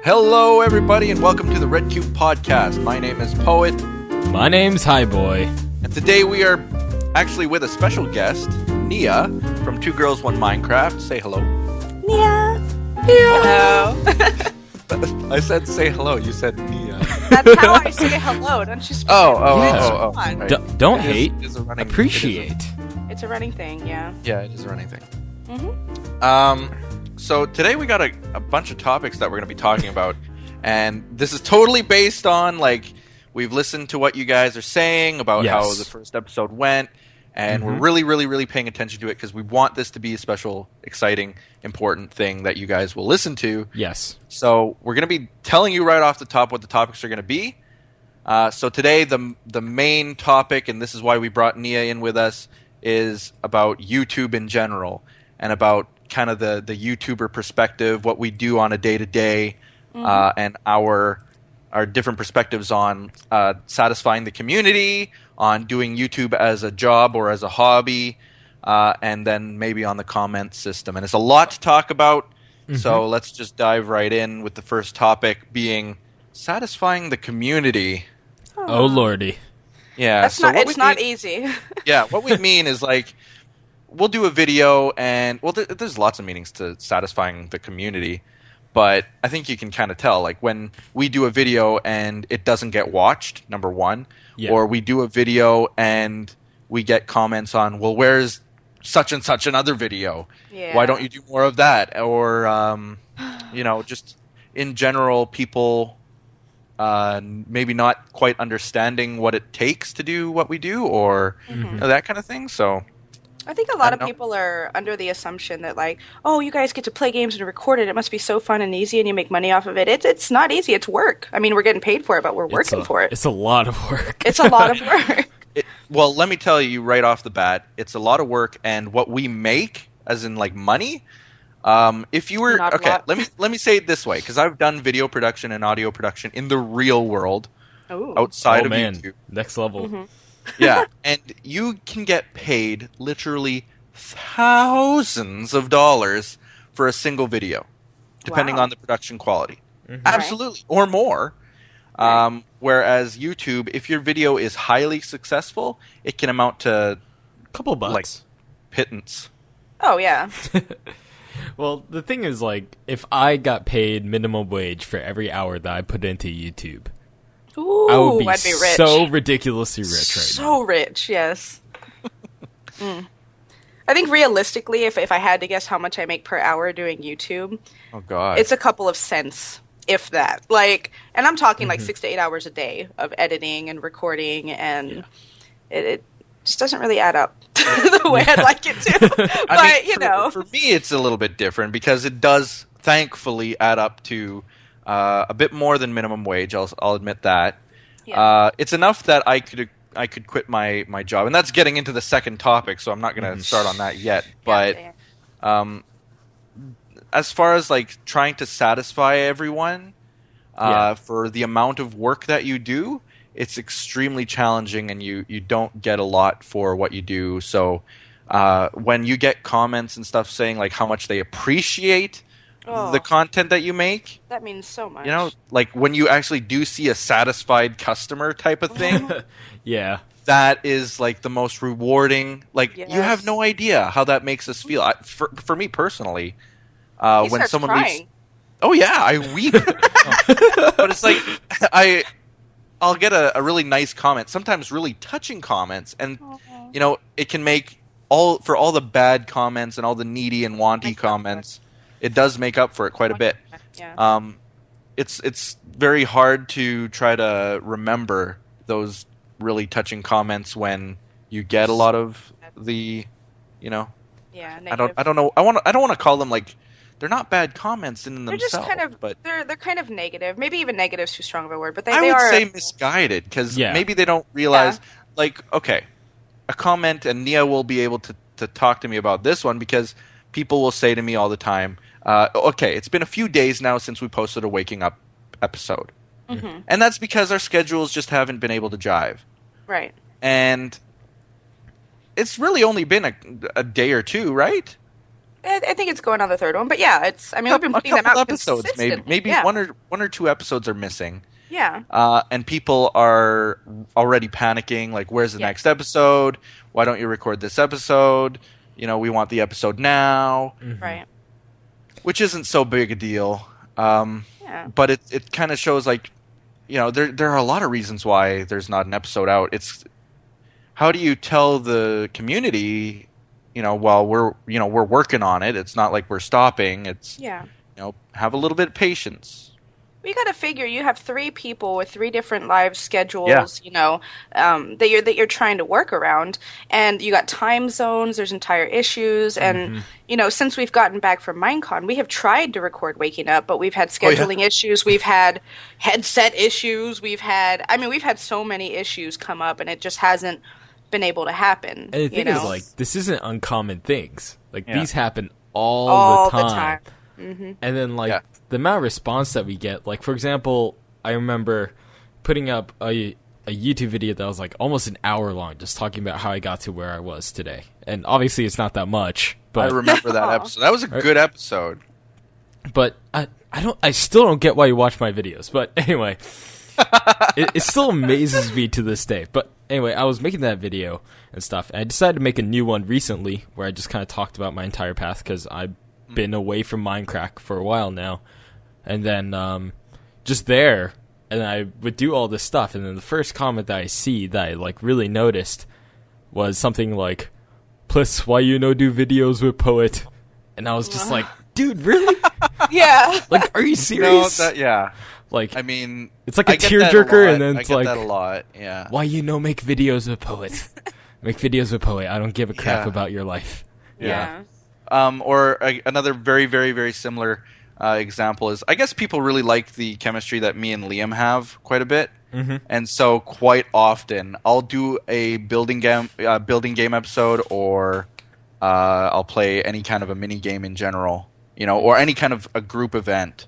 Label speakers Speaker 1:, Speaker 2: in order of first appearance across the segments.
Speaker 1: Hello, everybody, and welcome to the RedCubed podcast. My name is Poet.
Speaker 2: My name's HiBoy.
Speaker 1: And today we are actually with a special guest, Niea, from 2Girls1Minecraft. Say hello.
Speaker 3: Niea.
Speaker 1: Hello. I said say hello. You said Niea.
Speaker 3: That's how I say hello. Don't you speak?
Speaker 1: Oh.
Speaker 3: Right.
Speaker 2: Don't
Speaker 1: It
Speaker 2: hate.
Speaker 1: is a running,
Speaker 2: Appreciate.
Speaker 3: It's a running thing, yeah.
Speaker 1: Yeah, it is a running thing.
Speaker 3: Mm-hmm.
Speaker 1: So today we got a bunch of topics that we're going to be talking about, and this is totally based on, like, we've listened to what you guys are saying about how the first episode went, and we're really paying attention to it because we want this to be a special, exciting, important thing that you guys will listen to.
Speaker 2: Yes.
Speaker 1: So we're going to be telling you right off the top what the topics are going to be. So today the main topic, and this is why we brought Niea in with us, is about YouTube in general and about kind of the YouTuber perspective, what we do on a day-to-day, and our different perspectives on satisfying the community, on doing YouTube as a job or as a hobby, and then maybe on the comment system. And it's a lot to talk about, so let's just dive right in with the first topic being satisfying the community.
Speaker 2: Oh lordy.
Speaker 1: Yeah,
Speaker 3: That's it's not easy.
Speaker 1: Yeah, what we mean is, like, we'll do a video, and there's lots of meanings to satisfying the community, but I think you can kind of tell, like, when we do a video and it doesn't get watched, number one, or we do a video and we get comments on, well, where's such and such another video?
Speaker 3: Yeah.
Speaker 1: Why don't you do more of that? Or just in general, people maybe not quite understanding what it takes to do what we do, or that kind of thing. So
Speaker 3: I think a lot of people are under the assumption that, like, oh, you guys get to play games and record it. It must be so fun and easy, and you make money off of it. It's not easy. It's work. I mean, we're getting paid for it, but we're working for it.
Speaker 2: It's a lot of work.
Speaker 3: It's a lot of work.
Speaker 1: Well, let me tell you right off the bat, it's a lot of work, and what we make, as in, like, money, if you were
Speaker 3: Not a lot.
Speaker 1: let me say it this way, because I've done video production and audio production in the real world,
Speaker 3: Ooh.
Speaker 1: outside of
Speaker 2: man.
Speaker 1: YouTube.
Speaker 2: Next level.
Speaker 1: Yeah, and you can get paid literally thousands of dollars for a single video, depending
Speaker 3: Wow.
Speaker 1: on the production quality. Absolutely, or more. Whereas YouTube, if your video is highly successful, it can amount to
Speaker 2: Couple bucks.
Speaker 1: like pittance.
Speaker 3: Oh, yeah.
Speaker 2: Well, the thing is, like, if I got paid minimum wage for every hour that I put into YouTube,
Speaker 3: Ooh,
Speaker 2: I would be,
Speaker 3: I'd be rich.
Speaker 2: so ridiculously rich right
Speaker 3: So rich, yes. I think realistically, if I had to guess how much I make per hour doing YouTube,
Speaker 1: Oh God!
Speaker 3: it's a couple of cents, if that. Like, and I'm talking like 6 to 8 hours a day of editing and recording, and it just doesn't really add up the way I'd like it to. But,
Speaker 1: for me, it's a little bit different because it does thankfully add up to a bit more than minimum wage. I'll admit that.
Speaker 3: Yeah.
Speaker 1: It's enough that I could quit my job, and that's getting into the second topic, so I'm not going to start on that yet. But as far as, like, trying to satisfy everyone for the amount of work that you do, it's extremely challenging, and you don't get a lot for what you do. So when you get comments and stuff saying, like, how much they appreciate the content that you make,
Speaker 3: that means so much.
Speaker 1: you know, like, when you actually do see a satisfied customer type of thing,
Speaker 2: Yeah.
Speaker 1: that is, like, the most rewarding. Like,
Speaker 3: Yes.
Speaker 1: you have no idea how that makes us feel. For me personally,
Speaker 3: He
Speaker 1: when
Speaker 3: starts
Speaker 1: someone
Speaker 3: crying.
Speaker 1: leaves, oh yeah, I weep. But it's like I'll get a really nice comment, sometimes really touching comments, and it can make for all the bad comments and all the needy and wanty comments. It does make up for it quite a bit.
Speaker 3: Yeah.
Speaker 1: It's very hard to try to remember those really touching comments when you get a lot of the,
Speaker 3: Yeah.
Speaker 1: I don't know. I don't want to call them, like, they're not bad comments in
Speaker 3: They're
Speaker 1: themselves.
Speaker 3: just kind of,
Speaker 1: but
Speaker 3: they're kind of negative. Maybe even negative is too strong of a word, but they
Speaker 1: I would
Speaker 3: are.
Speaker 1: say misguided, because
Speaker 2: Yeah.
Speaker 1: maybe they don't realize, like, okay, a comment, and Niea will be able to talk to me about this one, because people will say to me all the time, okay, it's been a few days now since we posted a Waking Up episode. And that's because our schedules just haven't been able to jive.
Speaker 3: Right.
Speaker 1: And it's really only been a day or two, right?
Speaker 3: I think it's going on the third one, but yeah, it's. I mean, we've been putting them out
Speaker 1: episodes, maybe
Speaker 3: yeah.
Speaker 1: one or two episodes are missing.
Speaker 3: Yeah.
Speaker 1: And people are already panicking, like, where's the next episode? Why don't you record this episode? You know, we want the episode now.
Speaker 3: Right.
Speaker 1: Which isn't so big a deal. But it kind of shows, like, you know, there are a lot of reasons why there's not an episode out. It's how do you tell the community, you know, while we're working on it. It's not like we're stopping. It's you know, have a little bit of patience.
Speaker 3: We got to figure you have 3 people with 3 different live schedules, you know, that you're trying to work around, and you got time zones. There's entire issues, and you know, since we've gotten back from Minecon, we have tried to record Waking Up, but we've had scheduling issues. We've had headset issues. We've had so many issues come up, and it just hasn't been able to happen.
Speaker 2: And the thing is, like, this isn't uncommon things. Like, these happen all the time. And then, like, the amount of response that we get, like, for example, I remember putting up a YouTube video that was, like, almost an hour long, just talking about how I got to where I was today. And obviously it's not that much, but...
Speaker 1: I remember that episode. That was a good episode.
Speaker 2: But I still don't get why you watch my videos. But anyway, it still amazes me to this day. But anyway, I was making that video and stuff, and I decided to make a new one recently where I just kind of talked about my entire path, because I've been away from Minecraft for a while now. And then just there, and I would do all this stuff, and then the first comment that I see that I, like, really noticed was something like, "Plus, why you no do videos with Poet?" And I was just like, dude, really?
Speaker 3: Yeah.
Speaker 2: Like, are you serious? Like,
Speaker 1: I mean,
Speaker 2: it's like a tearjerker, and then it's like,
Speaker 1: I get that a lot. Yeah.
Speaker 2: Why you no make videos with Poet? Make videos with Poet. I don't give a crap about your life.
Speaker 3: Yeah.
Speaker 1: Another very, very, very similar example is, I guess people really like the chemistry that me and Liam have quite a bit, and so quite often I'll do a building game episode, or I'll play any kind of a mini game in general, you know, or any kind of a group event,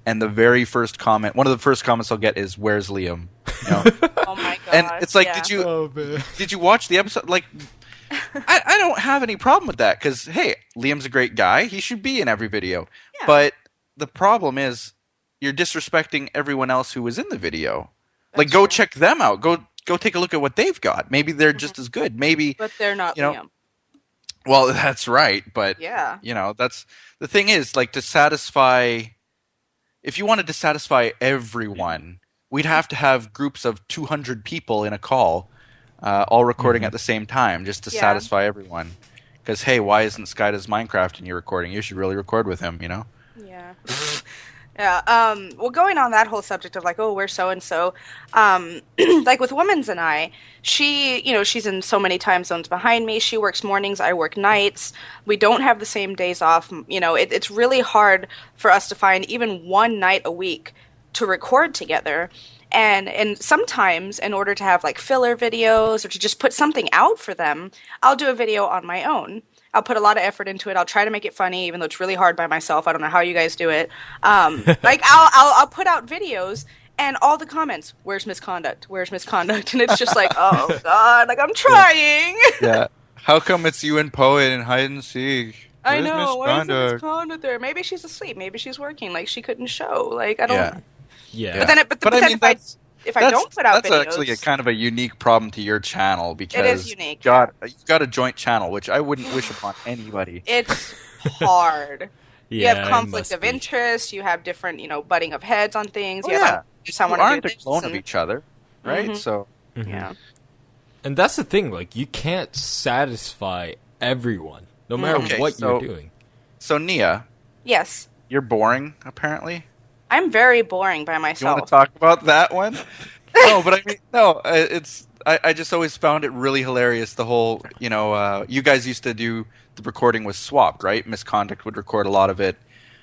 Speaker 1: and the very first comment, one of the first comments I'll get is, "Where's Liam?" You know?
Speaker 3: Oh my god!
Speaker 1: And it's like, did you watch the episode? Like, I don't have any problem with that, because, hey, Liam's a great guy. He should be in every video. Yeah. But the problem is, you're disrespecting everyone else who was in the video. That's go check them out. Go take a look at what they've got. Maybe they're just as good. Maybe,
Speaker 3: but they're not,
Speaker 1: you know,
Speaker 3: Liam.
Speaker 1: Well, that's right. But, you know, that's the thing is, like, if you wanted to satisfy everyone, we'd have to have groups of 200 people in a call, all recording at the same time, just to satisfy everyone. Because, hey, why isn't Sky Does Minecraft and you're recording? You should really record with him, you know?
Speaker 3: Yeah. Yeah. Well, going on that whole subject of, like, oh, we're so-and-so, like with Women's and I, she's in so many time zones behind me. She works mornings, I work nights. We don't have the same days off. You know, it's really hard for us to find even one night a week to record together. And sometimes, in order to have, like, filler videos or to just put something out for them, I'll do a video on my own. I'll put a lot of effort into it. I'll try to make it funny, even though it's really hard by myself. I don't know how you guys do it. Like, I'll put out videos, and all the comments, "Where's misconduct? Where's misconduct?" And it's just like, oh god, like, I'm trying.
Speaker 1: Yeah. How come it's you and Poet and hide and seek?
Speaker 3: I know. Where's the misconduct there? Maybe she's asleep. Maybe she's working. Like, she couldn't show. Like, I don't.
Speaker 2: Yeah.
Speaker 3: But then if I don't put out videos,
Speaker 1: that's actually a kind of a unique problem to your channel, because
Speaker 3: it is unique.
Speaker 1: You've got a joint channel, which I wouldn't wish upon anybody.
Speaker 3: It's hard. You have conflict of interest. You have different, you know, butting of heads on things. You
Speaker 1: aren't a clone of each other, right? So
Speaker 3: yeah.
Speaker 2: And that's the thing. Like, you can't satisfy everyone, no matter what you're doing.
Speaker 1: So, Niea.
Speaker 3: Yes.
Speaker 1: You're boring, apparently.
Speaker 3: I'm very boring by myself.
Speaker 1: You want to talk about that one? No, but I mean, no. I just always found it really hilarious. The whole, you know, you guys used to do the recording was swapped, right? Misconduct would record a lot of it.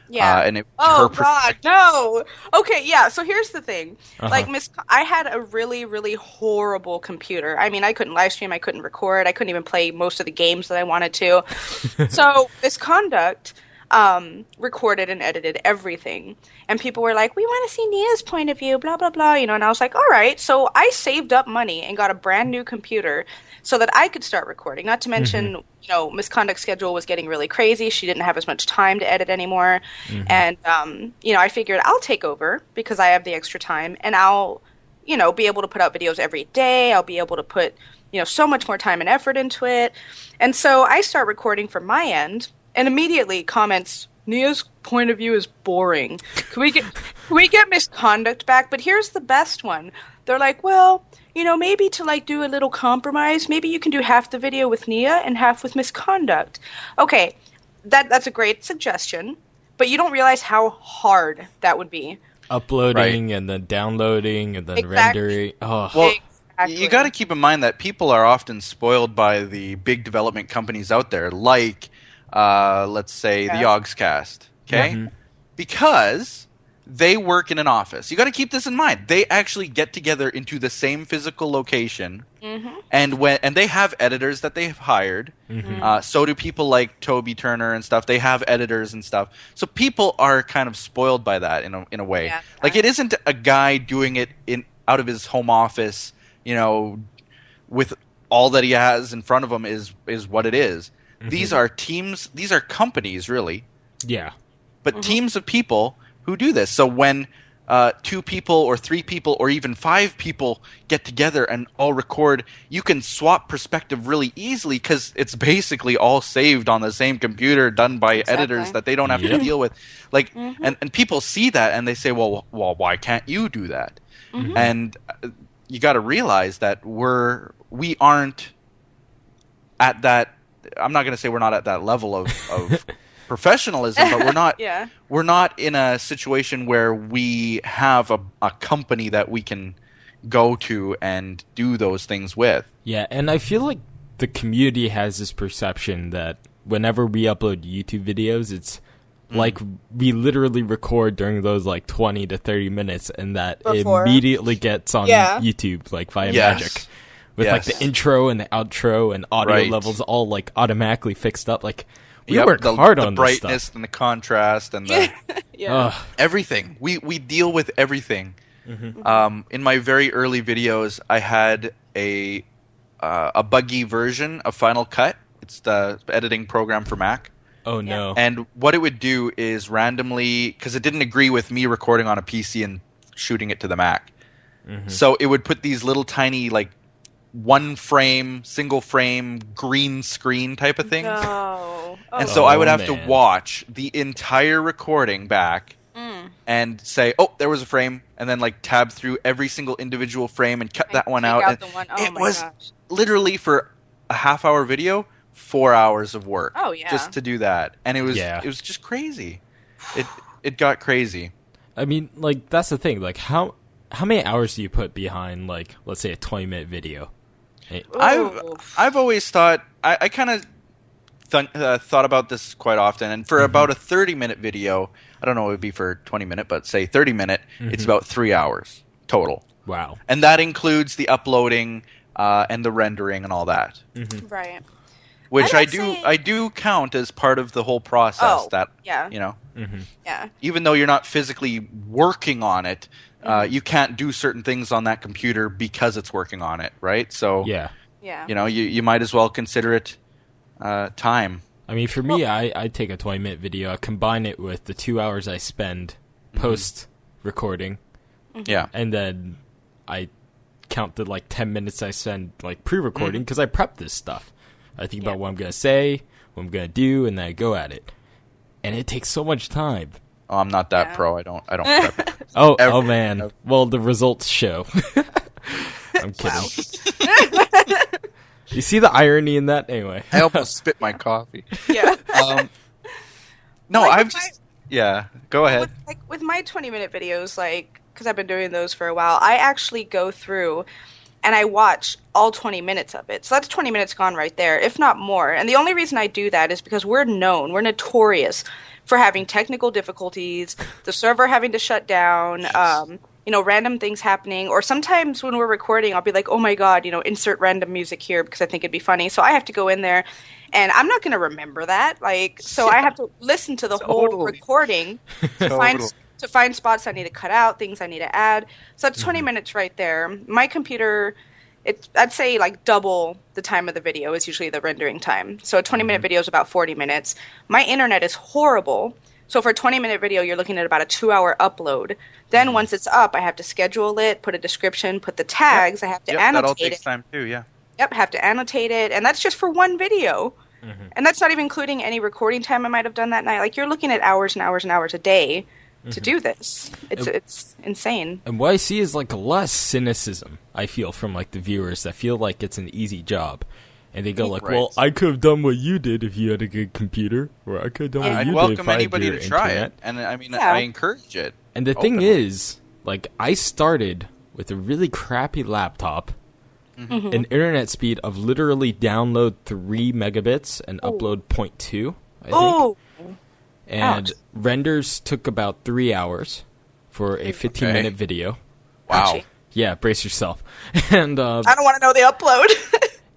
Speaker 3: Yeah.
Speaker 1: And
Speaker 3: God, no. Okay, yeah. So here's the thing. Like, I had a really, really horrible computer. I mean, I couldn't live stream. I couldn't record. I couldn't even play most of the games that I wanted to. So Misconduct, recorded and edited everything. And people were like, we want to see Nia's point of view, blah, blah, blah, you know, and I was like, all right. So I saved up money and got a brand new computer so that I could start recording. Not to mention, you know, Miss Conduct's schedule was getting really crazy. She didn't have as much time to edit anymore. And, you know, I figured I'll take over because I have the extra time, and I'll, you know, be able to put out videos every day. I'll be able to put, you know, so much more time and effort into it. And so I start recording from my end, and immediately comments, Nia's point of view is boring. Can we get Misconduct back? But here's the best one. They're like, well, you know, maybe to like do a little compromise, maybe you can do half the video with Niea and half with Misconduct. Okay, that's a great suggestion, but you don't realize how hard that would be.
Speaker 2: Uploading and then downloading and then
Speaker 3: Exactly.
Speaker 2: rendering. Oh.
Speaker 1: Well,
Speaker 3: Exactly.
Speaker 1: you got to keep in mind that people are often spoiled by the big development companies out there, like, let's say, the Yogscast, okay? Because they work in an office. You got to keep this in mind. They actually get together into the same physical location, and they have editors that they've hired. So do people like Toby Turner and stuff. They have editors and stuff. So people are kind of spoiled by that in a way.
Speaker 3: Yeah.
Speaker 1: Like, it isn't a guy doing it out of his home office, you know, with all that he has in front of him is what it is. These are teams. These are companies, really.
Speaker 2: Yeah.
Speaker 1: But teams of people who do this. So when 2 people or 3 people or even 5 people get together and all record, you can swap perspective really easily because it's basically all saved on the same computer, done by editors that they don't have to deal with. Like, and people see that and they say, well, why can't you do that? And you got to realize that we aren't at that. I'm not going to say we're not at that level of professionalism, but we're not in a situation where we have a company that we can go to and do those things with.
Speaker 2: Yeah, and I feel like the community has this perception that whenever we upload YouTube videos, it's like we literally record during those like 20 to 30 minutes, and that
Speaker 3: Before.
Speaker 2: immediately gets on YouTube like via magic. With like the intro and the outro and audio levels all like automatically fixed up. Like we work hard on
Speaker 1: the
Speaker 2: this
Speaker 1: brightness
Speaker 2: stuff.
Speaker 1: and the contrast and the everything. We deal with everything. In my very early videos, I had a buggy version of Final Cut. It's the editing program for Mac.
Speaker 2: Oh no!
Speaker 1: And what it would do is randomly, because it didn't agree with me recording on a PC and shooting it to the Mac, so it would put these little tiny like single frame green screen type of things.
Speaker 3: No.
Speaker 1: And so I would have to watch the entire recording back and say, oh, there was a frame, and then like tab through every single individual frame and cut that one out. It was literally for a half-hour video, 4 hours of work just to do that. And it was just crazy. It got crazy.
Speaker 2: I mean, like that's the thing. Like how many hours do you put behind like let's say a 20-minute video?
Speaker 1: I've always thought I kind of thought about this quite often, and for about a 30-minute video, I don't know what it would be for 20-minute, but say 30-minute, it's about 3 hours total.
Speaker 2: Wow!
Speaker 1: And that includes the uploading and the rendering and all that.
Speaker 3: Right.
Speaker 1: Which I do count as part of the whole process. You know, even though you're not physically working on it. You can't do certain things on that computer because it's working on it, right? So, you know, you might as well consider it time.
Speaker 2: I mean, for me, I take a 20-minute video, I combine it with the 2 hours I spend post-recording, and then I count the, like, 10 minutes I spend, like, pre-recording, because I prep this stuff. I think about what I'm going to say, what I'm going to do, and then I go at it. And it takes so much time.
Speaker 1: Oh, I'm not that pro. I don't prep it.
Speaker 2: Oh man. Well, the results show. I'm kidding. You see the irony in that? Anyway.
Speaker 1: I almost spit my coffee.
Speaker 3: Yeah.
Speaker 1: No,
Speaker 3: like
Speaker 1: I've just... go ahead.
Speaker 3: With my 20-minute videos, like, because I've been doing those for a while, I actually go through and I watch all 20 minutes of it. So that's 20 minutes gone right there, if not more. And the only reason I do that is because we're notorious for having technical difficulties, the server having to shut down, you know, random things happening, or sometimes when we're recording, I'll be like, oh my god, you know, insert random music here because I think it'd be funny. So I have to go in there And I'm not going to remember that. Like, so I have to listen to the whole recording to find spots I need to cut out, things I need to add. So that's 20 minutes right there. My computer, I'd say like double the time of the video is usually the rendering time. So a 20-minute video is about 40 minutes. My internet is horrible. So for a 20-minute video, you're looking at about a 2-hour upload. Then once it's up, I have to schedule it, put a description, put the tags. I have to annotate
Speaker 1: that all takes time too, yeah.
Speaker 3: Yep, have to annotate it. And that's just for one video. And that's not even including any recording time I might have done that night. Like, you're looking at hours and hours and hours a day to do this. It's insane.
Speaker 2: And what I see is like less cynicism, I feel, from like the viewers that feel like it's an easy job. And they go like, well, I could have done what you did if you had a good computer, or I could have done what you did if I had
Speaker 1: welcome anybody to try it. And I mean, I encourage it.
Speaker 2: And the thing is, like, I started with a really crappy laptop, an internet speed of literally download 3 megabits and upload 0.2, I think. And renders took about 3 hours for a 15-minute video.
Speaker 1: Wow.
Speaker 2: Yeah, brace yourself. And
Speaker 3: I don't want to know the upload.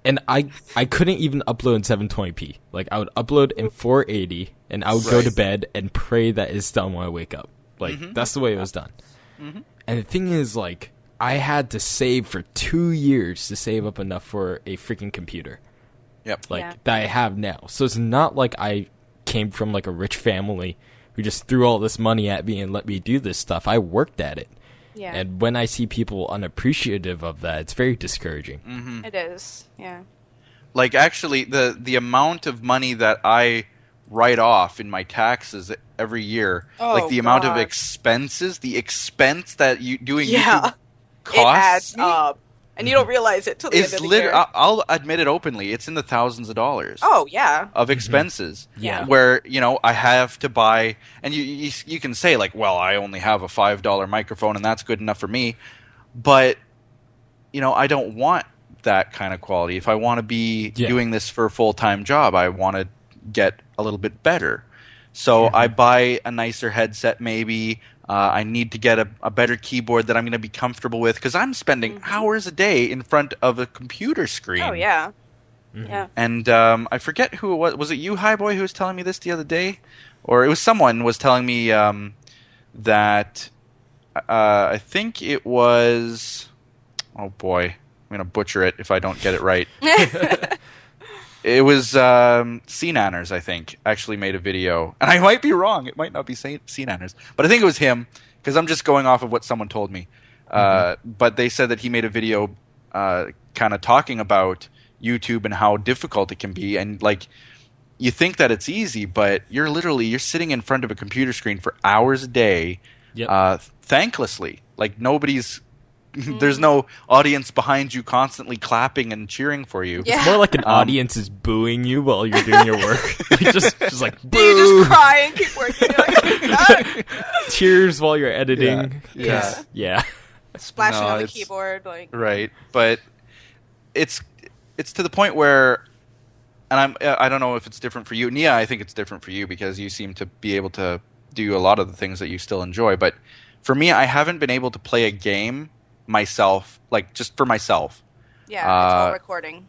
Speaker 2: And I couldn't even upload in 720p. Like, I would upload in 480, and I would go to bed and pray that it's done when I wake up. Like, that's the way it was done. And the thing is, like, I had to save for 2 years to save up enough for a freaking computer.
Speaker 1: Yep.
Speaker 2: Like, that I have now. So it's not like I came from, like, a rich family who just threw all this money at me and let me do this stuff. I worked at it.
Speaker 3: Yeah.
Speaker 2: And when I see people unappreciative of that, it's very discouraging.
Speaker 3: It is, yeah.
Speaker 1: Like, actually, the amount of money that I write off in my taxes every year, like the amount of expenses, the expense that doing YouTube costs
Speaker 3: it adds up. And you don't realize it till the end of the year.
Speaker 1: I'll admit it openly. It's in the thousands of dollars.
Speaker 3: Oh, yeah.
Speaker 1: Of expenses.
Speaker 2: Yeah.
Speaker 1: Where, you know, I have to buy... And you can say, like, well, I only have a $5 microphone and that's good enough for me. But, you know, I don't want that kind of quality. If I want to be doing this for a full-time job, I want to get a little bit better. So I buy a nicer headset maybe... I need to get a better keyboard that I'm going to be comfortable with because I'm spending hours a day in front of a computer screen.
Speaker 3: Oh, yeah. Yeah.
Speaker 1: And I forget who it was. Was it you, HiBoy, who was telling me this the other day? Or it was someone was telling me that I think it was... Oh, boy. I'm going to butcher it if I don't get it right. It was C-Nanners, I think, actually made a video. And I might be wrong. It might not be C-Nanners. But I think it was him, because I'm just going off of what someone told me. But they said that he made a video kind of talking about YouTube and how difficult it can be. And, like, you think that it's easy, but you're sitting in front of a computer screen for hours a day, thanklessly. Like, nobody's... There's no audience behind you constantly clapping and cheering for you.
Speaker 2: It's more like an audience is booing you while you're doing your work. Like, just like, boo!
Speaker 3: You just cry and keep working. You're like,
Speaker 2: Tears while you're editing.
Speaker 3: Yeah. Splashing on the keyboard. Like.
Speaker 1: Right. But it's to the point where... And I don't know if it's different for you. Niea, I think it's different for you because you seem to be able to do a lot of the things that you still enjoy. But for me, I haven't been able to play a game... myself, like just for myself.
Speaker 3: Yeah, it's all recording.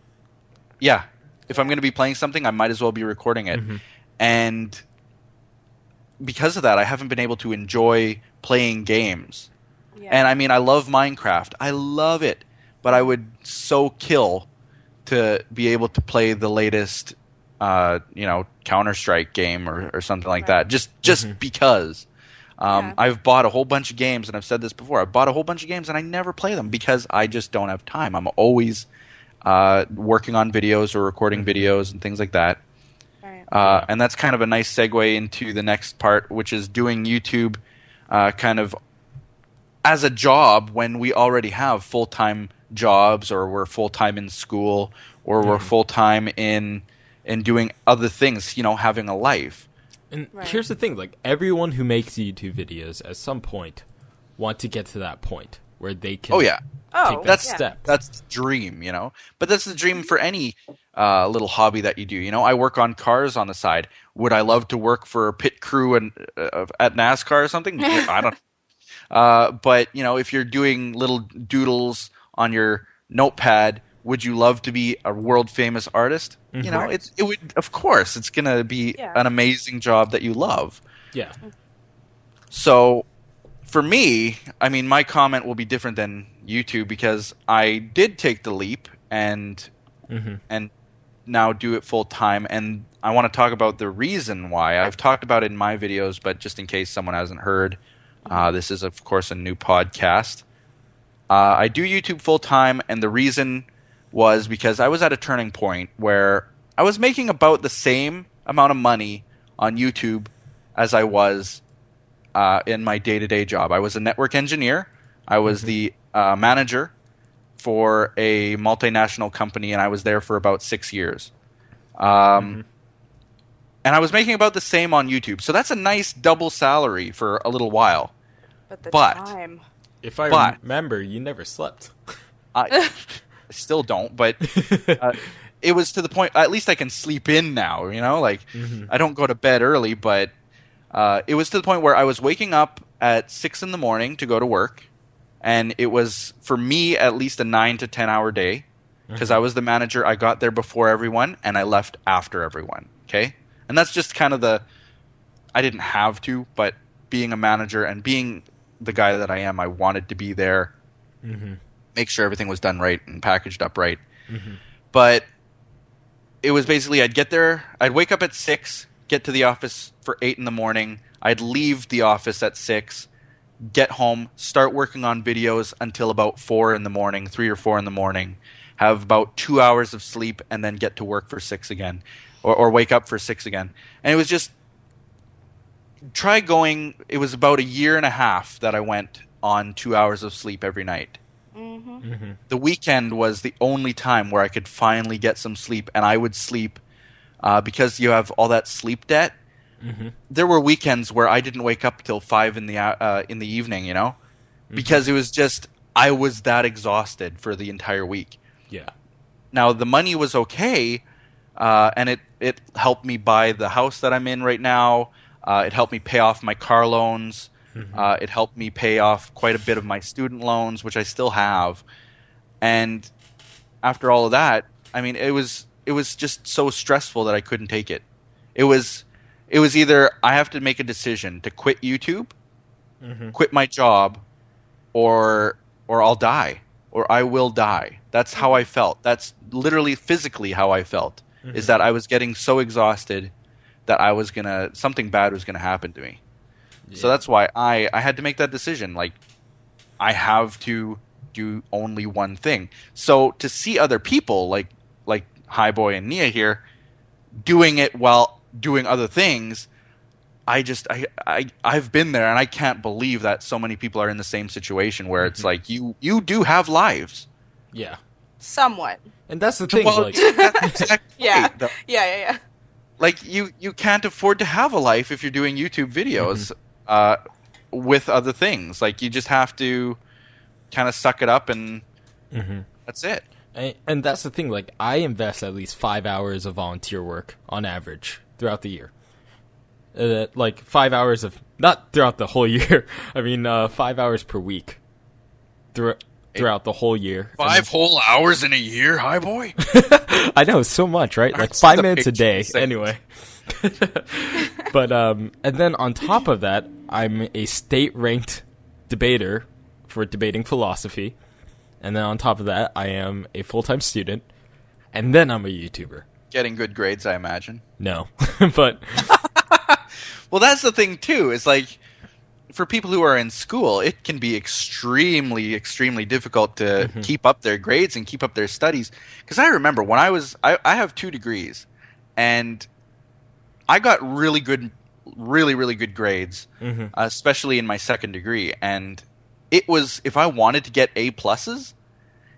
Speaker 1: Yeah. If I'm going to be playing something, I might as well be recording it. And because of that, I haven't been able to enjoy playing games. Yeah. And I mean, I love Minecraft. I love it. But I would so kill to be able to play the latest, Counter-Strike game or something like that. Just because. I've bought a whole bunch of games, and I've said this before. I've bought a whole bunch of games, and I never play them because I just don't have time. I'm always working on videos or recording videos and things like that. Right. And that's kind of a nice segue into the next part, which is doing YouTube kind of as a job when we already have full-time jobs, or we're full-time in school, or we're full-time in doing other things, having a life.
Speaker 2: And here's the thing, like, everyone who makes YouTube videos at some point want to get to that point where they can take that step.
Speaker 1: That's the dream, But that's the dream for any little hobby that you do. I work on cars on the side. Would I love to work for a pit crew at NASCAR or something? I don't but, if you're doing little doodles on your notepad would you love to be a world famous artist? You know, it would, of course, it's going to be an amazing job that you love.
Speaker 2: Yeah.
Speaker 1: So for me, I mean, my comment will be different than YouTube because I did take the leap and now do it full time. And I want to talk about the reason why. I've talked about it in my videos, but just in case someone hasn't heard, this is, of course, a new podcast. I do YouTube full time, and the reason was because I was at a turning point where I was making about the same amount of money on YouTube as I was in my day-to-day job. I was a network engineer. I was the manager for a multinational company, and I was there for about 6 years. And I was making about the same on YouTube. So that's a nice double salary for a little while.
Speaker 3: But time.
Speaker 2: If I remember, you never slept.
Speaker 1: I still don't, but it was to the point, at least I can sleep in now, you know? Like, I don't go to bed early, but it was to the point where I was waking up at 6 in the morning to go to work, and it was, for me, at least a 9 to 10 hour day, because I was the manager. I got there before everyone, and I left after everyone, okay? And that's just kind of I didn't have to, but being a manager and being the guy that I am, I wanted to be there, make sure everything was done right and packaged up right. But it was basically, I'd get there, I'd wake up at 6, get to the office for 8 in the morning, I'd leave the office at 6, get home, start working on videos until about 4 in the morning, 3 or 4 in the morning, have about 2 hours of sleep, and then get to work for 6 again, or wake up for 6 again. And it was just, it was about a year and a half that I went on 2 hours of sleep every night. The weekend was the only time where I could finally get some sleep, and I would sleep because you have all that sleep debt. There were weekends where I didn't wake up till 5 in the evening, you know, because it was just, I was that exhausted for the entire week.
Speaker 2: Yeah.
Speaker 1: Now the money was okay, and it helped me buy the house that I'm in right now. It helped me pay off my car loans. It helped me pay off quite a bit of my student loans, which I still have. And after all of that, I mean, it was just so stressful that I couldn't take it. It was either I have to make a decision to quit YouTube, quit my job, or I'll die, or I will die. That's how I felt. That's literally physically how I felt, is that I was getting so exhausted that something bad was gonna happen to me. Yeah. So that's why I had to make that decision. Like, I have to do only one thing. So to see other people like HiBoy and Niea here doing it while doing other things, I've been there, and I can't believe that so many people are in the same situation where it's like you do have lives.
Speaker 2: Yeah.
Speaker 3: Somewhat.
Speaker 2: And that's the thing.
Speaker 1: Well,
Speaker 2: like,
Speaker 1: that's exactly right, though.
Speaker 3: Yeah.
Speaker 1: Like, you can't afford to have a life if you're doing YouTube videos with other things. Like, you just have to kind of suck it up, and that's it.
Speaker 2: And that's the thing. Like, I invest at least 5 hours of volunteer work on average throughout the year. Like 5 hours of, not throughout the whole year. I mean, 5 hours per week throughout the whole year.
Speaker 1: 5 whole hours in a year, HiBoy?
Speaker 2: I know, it's so much, right? Like 5 minutes a day. Anyway. But, and then on top of that, I'm a state-ranked debater for debating philosophy. And then on top of that, I am a full-time student. And then I'm a YouTuber.
Speaker 1: Getting good grades, I imagine.
Speaker 2: No. But...
Speaker 1: Well, that's the thing, too. Is like, for people who are in school, it can be extremely, extremely difficult to keep up their grades and keep up their studies. Because I remember when I have 2 degrees, and I got really good, really, really good grades, especially in my second degree. And it was, if I wanted to get A pluses,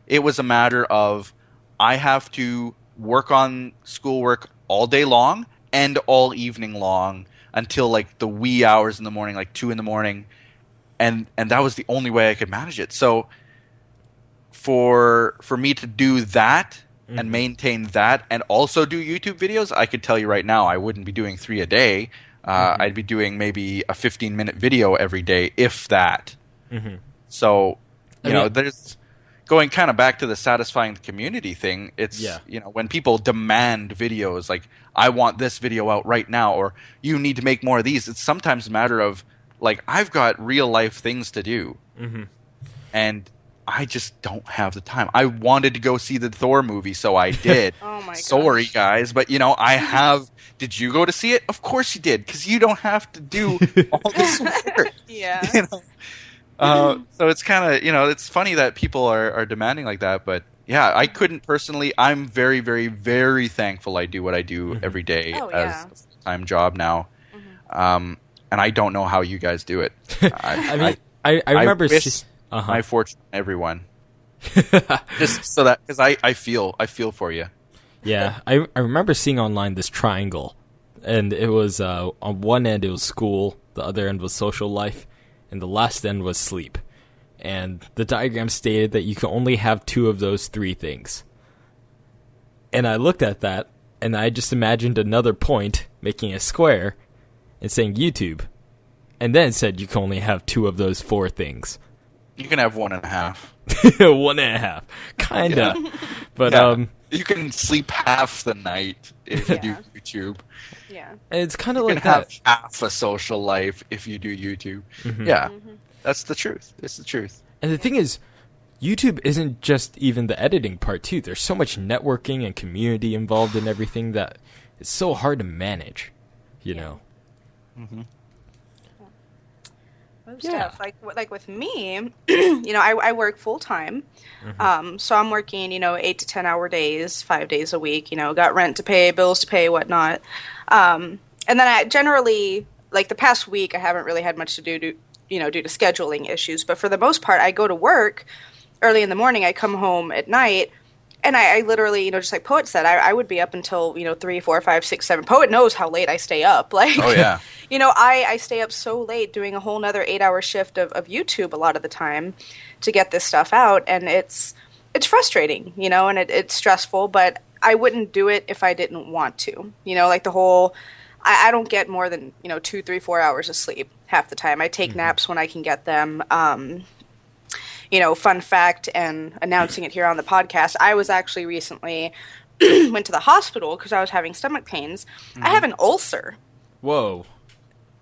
Speaker 1: it was a matter of I have to work on schoolwork all day long and all evening long until like the wee hours in the morning, like 2 in the morning, and that was the only way I could manage it. So for me to do that and maintain that and also do YouTube videos, I could tell you right now I wouldn't be doing 3 a day. I'd be doing maybe a 15-minute video every day, if that. So, you know, there's going kind of back to the satisfying the community thing, it's when people demand videos like I want this video out right now, or you need to make more of these. It's sometimes a matter of like I've got real life things to do, and I just don't have the time. I wanted to go see the Thor movie, so I did.
Speaker 3: Oh my
Speaker 1: Sorry,
Speaker 3: gosh.
Speaker 1: guys, but I have. Did you go to see it? Of course you did, because you don't have to do all this work.
Speaker 3: Yeah.
Speaker 1: So it's kind of it's funny that people are demanding like that, but yeah, I couldn't personally. I'm very, very, very thankful I do what I do every day as a full-time job now, and I don't know how you guys do it.
Speaker 2: I remember.
Speaker 1: My fortune, everyone. Just so that, because I feel for you.
Speaker 2: Yeah, I remember seeing online this triangle, and it was on one end it was school, the other end was social life, and the last end was sleep. And the diagram stated that you can only have 2 of those 3 things. And I looked at that, and I just imagined another point making a square and saying YouTube, and then it said you can only have 2 of those 4 things.
Speaker 1: You can have 1.5.
Speaker 2: 1.5, kinda. But
Speaker 1: you can sleep half the night if you do YouTube.
Speaker 3: Yeah,
Speaker 2: and it's kind of like
Speaker 1: have
Speaker 2: that.
Speaker 1: Half a social life if you do YouTube. Yeah, that's the truth. It's the truth.
Speaker 2: And the thing is, YouTube isn't just even the editing part too. There's so much networking and community involved in everything that it's so hard to manage. You know.
Speaker 3: Stuff like with me, I work full time, so I'm working 8 to 10 hour days, 5 days a week. Got rent to pay, bills to pay, whatnot, and then I generally, like the past week, I haven't really had much to do due to scheduling issues. But for the most part, I go to work early in the morning, I come home at night. And I literally, just like Poet said, I would be up until, 3, 4, 5, 6, 7. Poet knows how late I stay up. Like,
Speaker 1: oh, yeah.
Speaker 3: I stay up so late doing a whole nother 8-hour shift of YouTube a lot of the time to get this stuff out. And it's frustrating, and it's stressful, but I wouldn't do it if I didn't want to. Like the whole, I don't get more than, 2, 3, 4 hours of sleep half the time. I take naps when I can get them. Fun fact, and announcing it here on the podcast, I was actually recently went to the hospital because I was having stomach pains. I have an ulcer.
Speaker 2: Whoa.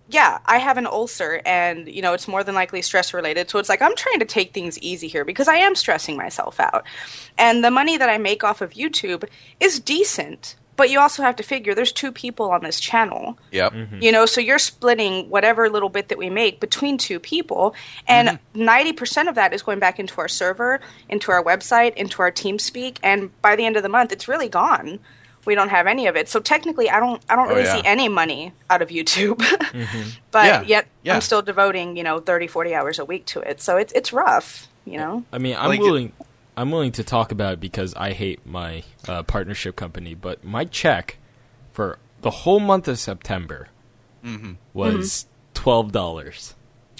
Speaker 3: Yeah, I have an ulcer, and, it's more than likely stress-related. So it's like I'm trying to take things easy here because I am stressing myself out. And the money that I make off of YouTube is decent. But you also have to figure there's 2 people on this channel.
Speaker 1: Yep.
Speaker 3: So you're splitting whatever little bit that we make between 2 people, and 90% of that is going back into our server, into our website, into our TeamSpeak, and by the end of the month, it's really gone. We don't have any of it. So technically, I don't really see any money out of YouTube. But yet I'm still devoting, 30, 40 hours a week to it. So it's rough,
Speaker 2: I mean, I'm willing to talk about it because I hate my partnership company, but my check for the whole month of September was $12.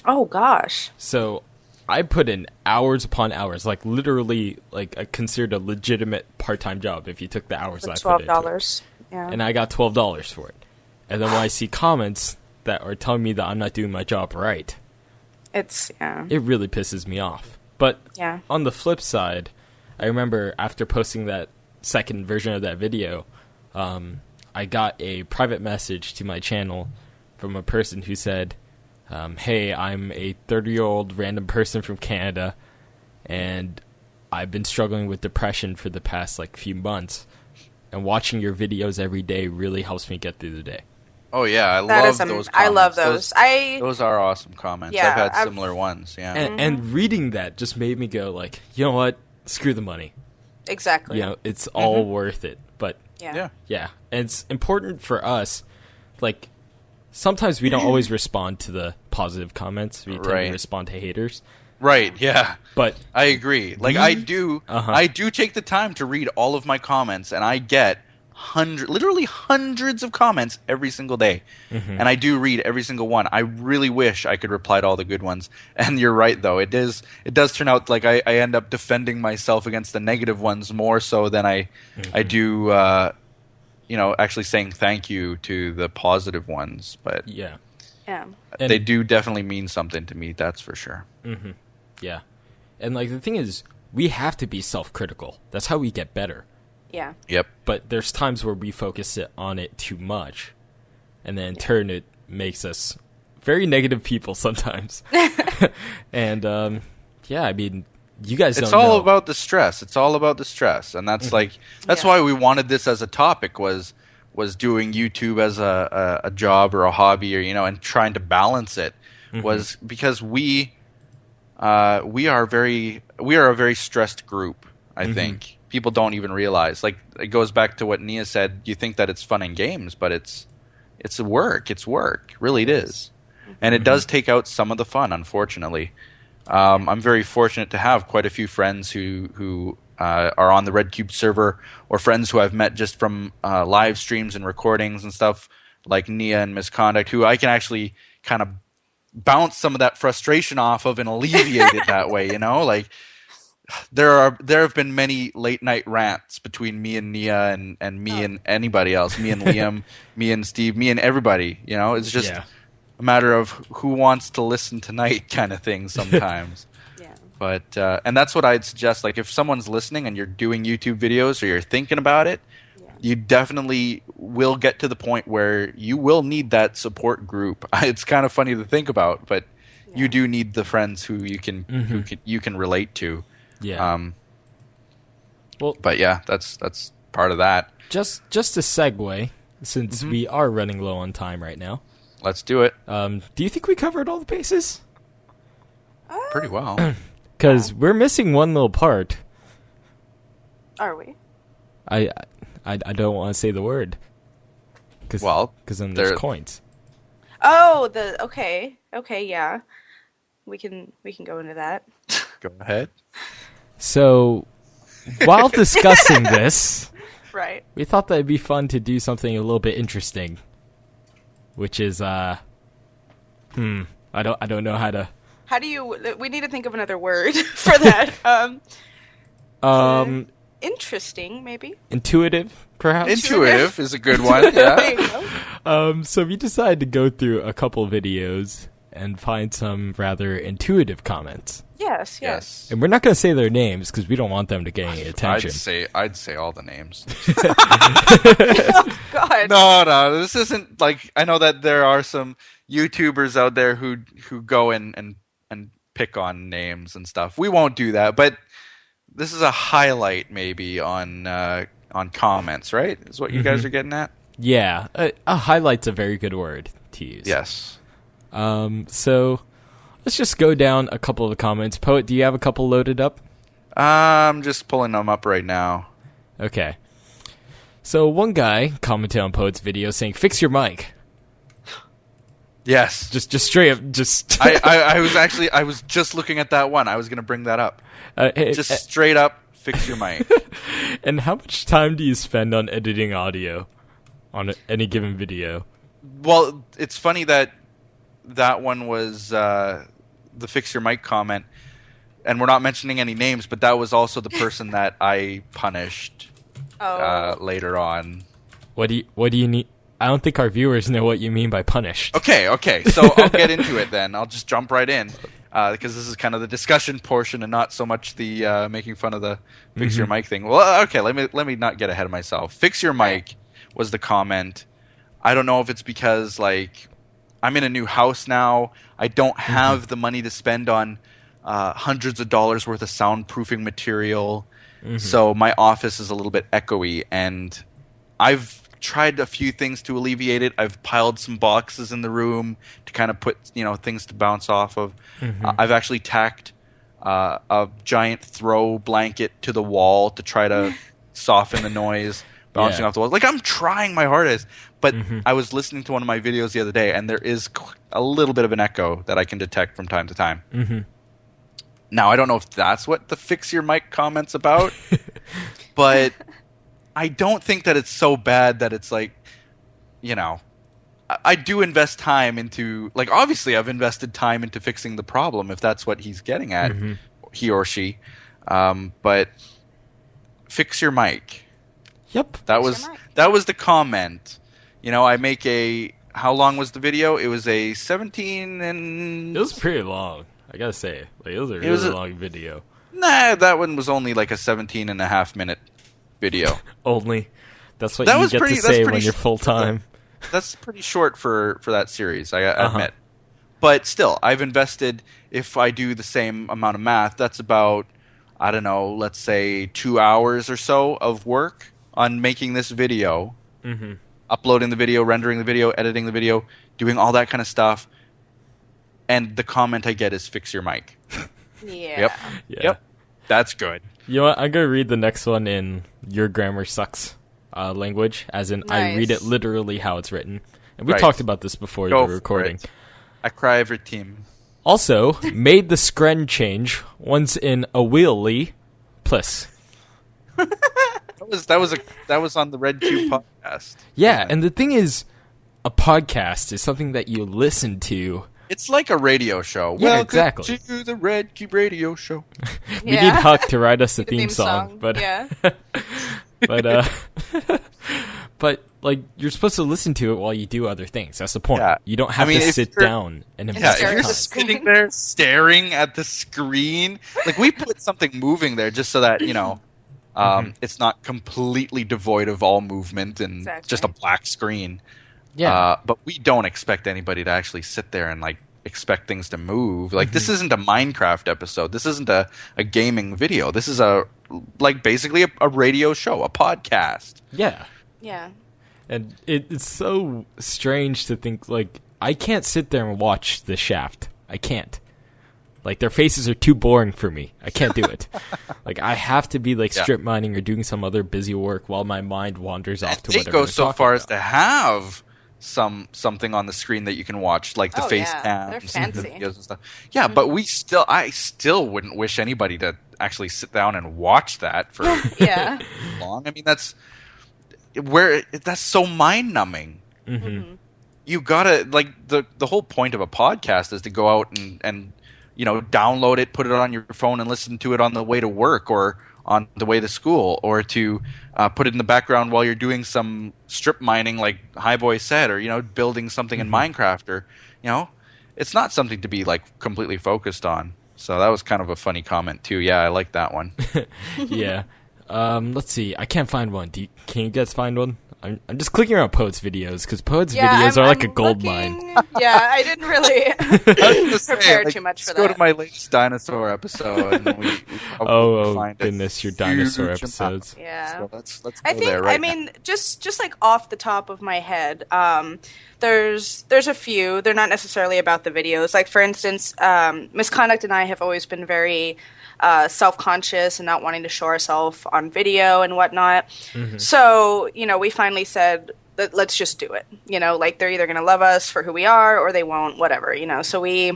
Speaker 3: Oh, gosh.
Speaker 2: So I put in hours upon hours, like literally, like I considered a legitimate part-time job if you took the hours that I put into
Speaker 3: $12, yeah.
Speaker 2: And I got $12 for it. And then when I see comments that are telling me that I'm not doing my job right,
Speaker 3: it
Speaker 2: really pisses me off. But on the flip side, I remember after posting that second version of that video, I got a private message to my channel from a person who said, hey, I'm a 30-year-old random person from Canada, and I've been struggling with depression for the past few months, and watching your videos every day really helps me get through the day.
Speaker 1: Oh yeah, I love those comments.
Speaker 3: I love those.
Speaker 1: Those are awesome comments.
Speaker 3: Yeah,
Speaker 1: I've had similar ones. Yeah,
Speaker 2: and reading that just made me go you know what? Screw the money.
Speaker 3: Exactly.
Speaker 2: It's all worth it. But
Speaker 3: yeah,
Speaker 2: and it's important for us. Sometimes we don't always respond to the positive comments. We tend to respond to haters.
Speaker 1: Right. Yeah.
Speaker 2: But
Speaker 1: I agree. I do take the time to read all of my comments, and I get literally hundreds of comments every single day, and I do read every single one. I really wish I could reply to all the good ones. And you're right, though, it does turn out I end up defending myself against the negative ones more so than I do actually saying thank you to the positive ones. But they do definitely mean something to me, that's for sure.
Speaker 2: Yeah. And the thing is, we have to be self-critical. That's how we get better.
Speaker 3: Yeah.
Speaker 1: Yep.
Speaker 2: But there's times where we focus on it too much, and then in turn it makes us very negative people sometimes. And yeah, I mean, you guys
Speaker 1: It's
Speaker 2: don't
Speaker 1: all
Speaker 2: know.
Speaker 1: about the stress. It's all about the stress, and that's that's why we wanted this as a topic, was doing YouTube as a job or a hobby, or and trying to balance it, was because we are a very stressed group. I think people don't even realize. Like, it goes back to what Niea said. You think that it's fun and games, but it's work. It's work. Really, it is, and it does take out some of the fun, unfortunately. I'm very fortunate to have quite a few friends who are on the RedCubed server, or friends who I've met just from live streams and recordings and stuff, like Niea and Misconduct, who I can actually kind of bounce some of that frustration off of and alleviate it that way. Like, there have been many late night rants between me and Niea and me and anybody else, me and Liam, me and Steve, me and everybody. It's just a matter of who wants to listen tonight kind of thing sometimes. But and that's what I'd suggest. Like, if someone's listening and you're doing YouTube videos or you're thinking about it, you definitely will get to the point where you will need that support group. It's kind of funny to think about, but you do need the friends who you can relate to.
Speaker 2: Yeah.
Speaker 1: But yeah, that's part of that.
Speaker 2: Just a segue, since we are running low on time right now.
Speaker 1: Let's do it.
Speaker 2: Do you think we covered all the bases?
Speaker 1: Pretty well.
Speaker 2: Because we're missing one little part.
Speaker 3: Are we?
Speaker 2: I don't want to say the word. Because then there's coins.
Speaker 3: Oh, okay, yeah. We can go into that.
Speaker 1: Go ahead.
Speaker 2: So, while discussing this,
Speaker 3: right,
Speaker 2: we thought that it'd be fun to do something a little bit interesting, which is I don't know how to.
Speaker 3: How do you? We need to think of another word for that. Interesting, maybe.
Speaker 2: Intuitive, perhaps.
Speaker 1: Intuitive is a good one. Yeah.
Speaker 3: There you go.
Speaker 2: So we decided to go through a couple videos and find some rather intuitive comments.
Speaker 3: Yes.
Speaker 2: And we're not going to say their names because we don't want them to get any attention.
Speaker 1: I'd say all the names.
Speaker 3: Oh God.
Speaker 1: No, this isn't like, I know that there are some YouTubers out there who go and pick on names and stuff. We won't do that, but this is a highlight maybe on comments, right? Is what you guys are getting at?
Speaker 2: Yeah, a highlight's a very good word to use.
Speaker 1: Yes.
Speaker 2: So let's just go down a couple of the comments. Poet, do you have a couple loaded up?
Speaker 1: I'm just pulling them up right now.
Speaker 2: Okay. So one guy commented on Poet's video saying, "Fix your mic."
Speaker 1: Yes.
Speaker 2: Just straight up, just.
Speaker 1: I was just looking at that one. I was going to bring that up. Just straight up, fix your mic.
Speaker 2: And how much time do you spend on editing audio on any given video?
Speaker 1: Well, it's funny that one was the fix your mic comment, and we're not mentioning any names, but that was also the person that I punished later on. What do you
Speaker 2: need? I don't think our viewers know what you mean by punished.
Speaker 1: Okay. So I'll get into it then. I'll just jump right in because this is kind of the discussion portion and not so much the making fun of the fix your mic thing. Well, okay, let me not get ahead of myself. Fix your mic was the comment. I don't know if it's because like I'm in a new house now. I don't have the money to spend on hundreds of dollars worth of soundproofing material. So my office is a little bit echoey, and I've tried a few things to alleviate it. I've piled some boxes in the room to kind of put things to bounce off of. I've actually tacked a giant throw blanket to the wall to try to soften the noise bouncing off the walls. Like, I'm trying my hardest, but I was listening to one of my videos the other day, and there is a little bit of an echo that I can detect from time to time. Now, I don't know if that's what the fix your mic comment's about, but I don't think that it's so bad that it's like, I do invest time into, like, obviously I've invested time into fixing the problem, if that's what he's getting at, he or she. But fix your mic.
Speaker 2: Yep.
Speaker 1: That was the comment. I make how long was the video? It was a 17 and...
Speaker 2: It was pretty long, I gotta say. Like, it was a really long video.
Speaker 1: Nah, that one was only like a 17.5-minute video.
Speaker 2: Only. That's what
Speaker 1: That
Speaker 2: you
Speaker 1: was
Speaker 2: get
Speaker 1: pretty-
Speaker 2: to
Speaker 1: that's
Speaker 2: say
Speaker 1: pretty
Speaker 2: when you're
Speaker 1: short.
Speaker 2: full time.
Speaker 1: That's pretty short for that series, I admit. But still, I've invested, if I do the same amount of math, that's about, I don't know, let's say 2 hours or so of work on making this video, uploading the video, rendering the video, editing the video, doing all that kind of stuff. And the comment I get is, fix your mic.
Speaker 3: Yeah.
Speaker 1: Yep. That's good.
Speaker 2: You know what? I'm gonna read the next one in your grammar sucks language, as in I read it
Speaker 3: Nice.
Speaker 2: literally how it's written. And we
Speaker 1: Right.
Speaker 2: talked about this before
Speaker 1: Go
Speaker 2: the
Speaker 1: for
Speaker 2: recording.
Speaker 1: it. I cry every team.
Speaker 2: Also, made the scren change once in a wheelie plus.
Speaker 1: That was on the RedCubed podcast.
Speaker 2: Yeah, and the thing is, a podcast is something that you listen to.
Speaker 1: It's like a radio show.
Speaker 2: Yeah,
Speaker 1: Welcome
Speaker 2: exactly.
Speaker 1: to the RedCubed radio show.
Speaker 2: We need Huck to write us a
Speaker 3: The
Speaker 2: theme song, but
Speaker 3: yeah.
Speaker 2: but but like you're supposed to listen to it while you do other things. That's the point.
Speaker 1: Yeah.
Speaker 2: You don't have
Speaker 1: I mean,
Speaker 2: to
Speaker 1: if
Speaker 2: sit
Speaker 1: you're-
Speaker 2: down and
Speaker 1: Yeah,
Speaker 2: invest
Speaker 3: stare
Speaker 1: if
Speaker 2: your
Speaker 1: you're
Speaker 3: at the
Speaker 2: time.
Speaker 3: screen.
Speaker 1: sitting there staring at the screen, like we put something moving there just so that, it's not completely devoid of all movement and
Speaker 3: Exactly.
Speaker 1: just a black screen.
Speaker 2: Yeah.
Speaker 1: But we don't expect anybody to actually sit there and like expect things to move. Like this isn't a Minecraft episode. This isn't a gaming video. This is basically a radio show, a podcast.
Speaker 2: Yeah.
Speaker 3: Yeah.
Speaker 2: And it's so strange to think, like, I can't sit there and watch The Shaft. I can't. Like, their faces are too boring for me. I can't do it. Like, I have to be, like,
Speaker 1: Yeah.
Speaker 2: strip mining or doing some other busy work while my mind wanders off to
Speaker 1: They
Speaker 2: whatever
Speaker 1: go
Speaker 2: they're
Speaker 1: so
Speaker 2: talking
Speaker 1: far as
Speaker 2: about.
Speaker 1: to have something on the screen that you can watch, like the
Speaker 3: Oh,
Speaker 1: face
Speaker 3: yeah.
Speaker 1: cams
Speaker 3: They're
Speaker 1: and the
Speaker 3: fancy.
Speaker 1: videos and stuff. Yeah, but I still wouldn't wish anybody to actually sit down and watch that for
Speaker 3: Yeah.
Speaker 1: long. I mean, that's so mind numbing. You gotta, like, the whole point of a podcast is to go out and download it, put it on your phone, and listen to it on the way to work or on the way to school, or to put it in the background while you're doing some strip mining, like HiBoy said, or building something in Minecraft, or it's not something to be like completely focused on. So that was kind of a funny comment too. Yeah, I like that one.
Speaker 2: Yeah. Let's see. I can't find one. Can you guys find one? I'm just clicking around Poet's videos because Poet's videos are like a gold mine.
Speaker 3: Yeah, I didn't really prepare too much for
Speaker 1: let's go
Speaker 3: that.
Speaker 1: to my latest dinosaur episode. And we probably
Speaker 2: Oh
Speaker 1: find a
Speaker 2: goodness, your dinosaur
Speaker 1: huge
Speaker 2: episodes.
Speaker 1: amount.
Speaker 3: Yeah.
Speaker 1: So let's go
Speaker 3: I think
Speaker 1: there right
Speaker 3: I mean just like off the top of my head, there's a few. They're not necessarily about the videos. Like for instance, Misconduct and I have always been very self-conscious and not wanting to show ourselves on video and whatnot. So we finally said that let's just do it. Like they're either going to love us for who we are or they won't. Whatever. So we